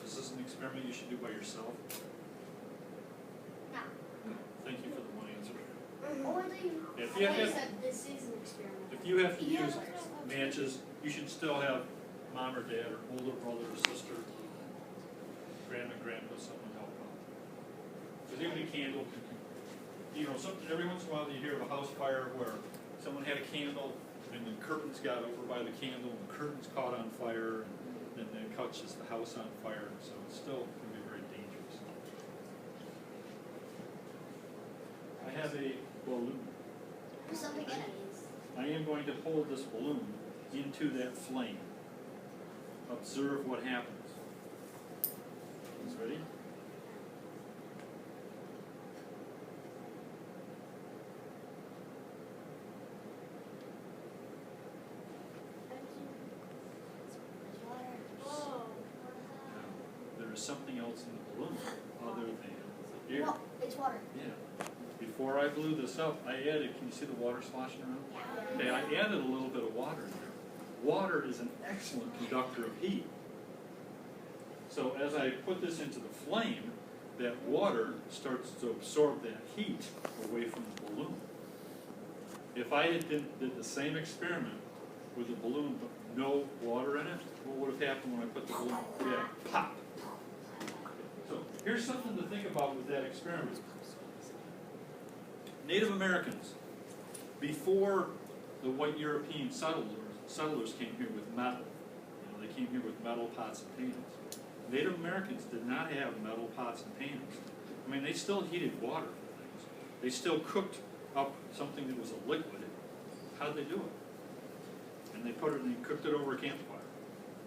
Is this an experiment you should do by yourself? No. Thank you for the one answer. Or they If you have, said this is an experiment. if you have to use matches, you should still have mom or dad or older brother or sister, grandma, grandpa, someone help out. Because even a candle, you know, every once in a while you hear of a house fire where someone had a candle and the curtains got over by the candle and the curtains caught on fire and then it catches the house on fire, so it still can be very dangerous. I have a balloon. There's something in it. I am going to hold this balloon into that flame. Observe what happens. Is ready? There is something else in the balloon other than air. Well, it's water. Yeah. Before I blew this up, I added, can you see the water sloshing around? Okay, I added a little bit of water in there. Water is an excellent conductor of heat. So as I put this into the flame, that water starts to absorb that heat away from the balloon. If I had did the same experiment with a balloon but no water in it, what would have happened when I put the balloon? Yeah, pop. So here's something to think about with that experiment. Native Americans, before the white European settlers came here with metal, you know, they came here with metal pots and pans. Native Americans did not have metal pots and pans. I mean, they still heated water for things. They still cooked up something that was a liquid. How'd they do it? And they put it and they cooked it over a campfire.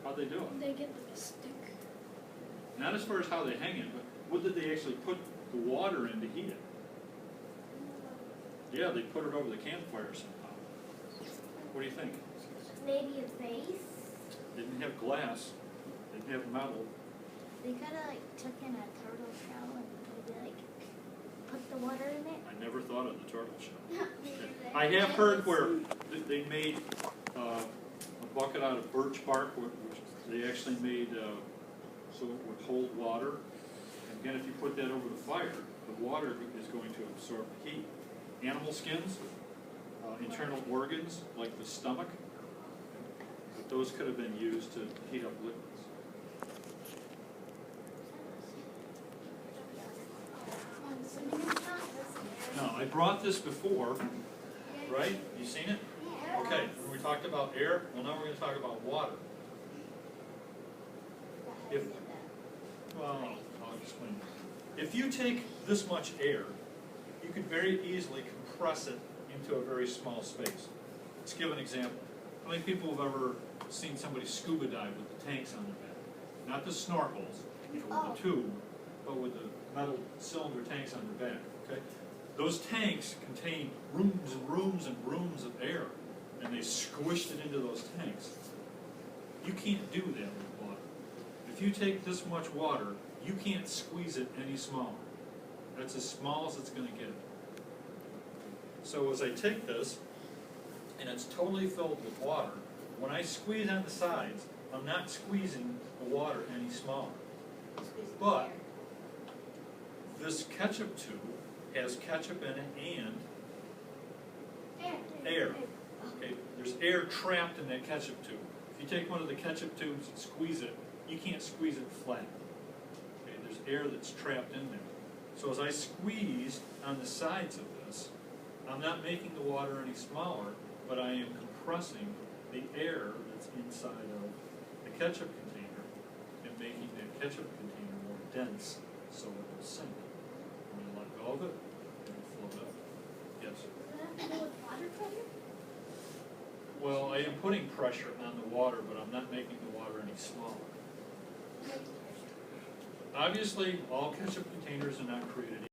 How'd they do it? They get like a stick. Not as far as how they hang it, but what did they actually put the water in to heat it? Yeah, they put it over the campfire somehow. What do you think? Maybe a vase? Didn't have glass, didn't have metal. They kind of like took in a turtle shell and maybe like put the water in it. I never thought of the turtle shell. I have heard where they made a bucket out of birch bark, which they actually made so it would hold water. And again, if you put that over the fire, the water is going to absorb the heat. Animal skins, internal organs like the stomach, but those could have been used to heat up liquids. Now, I brought this before, right? You seen it? Okay, when we talked about air, well now we're going to talk about water. Well, I'll explain. If you take this much air, you could very easily compress it into a very small space. Let's give an example. How many people have ever seen somebody scuba dive with the tanks on their back? Not the snorkels, you know, with the tube, but with the metal cylinder tanks on their back, okay? Those tanks contain rooms and rooms and rooms of air, and they squished it into those tanks. You can't do that with water. If you take this much water, you can't squeeze it any smaller. That's as small as it's going to get. So as I take this, and it's totally filled with water, when I squeeze on the sides, I'm not squeezing the water any smaller. But this ketchup tube has ketchup in it and air. Okay, there's air trapped in that ketchup tube. If you take one of the ketchup tubes and squeeze it, you can't squeeze it flat. Okay, there's air that's trapped in there. So as I squeeze on the sides of this, I'm not making the water any smaller, but I am compressing the air that's inside of the ketchup container and making that ketchup container more dense so it will sink. When I let go of it, it will float up. Yes? Well, I am putting pressure on the water, but I'm not making the water any smaller. Obviously, all ketchup containers are not created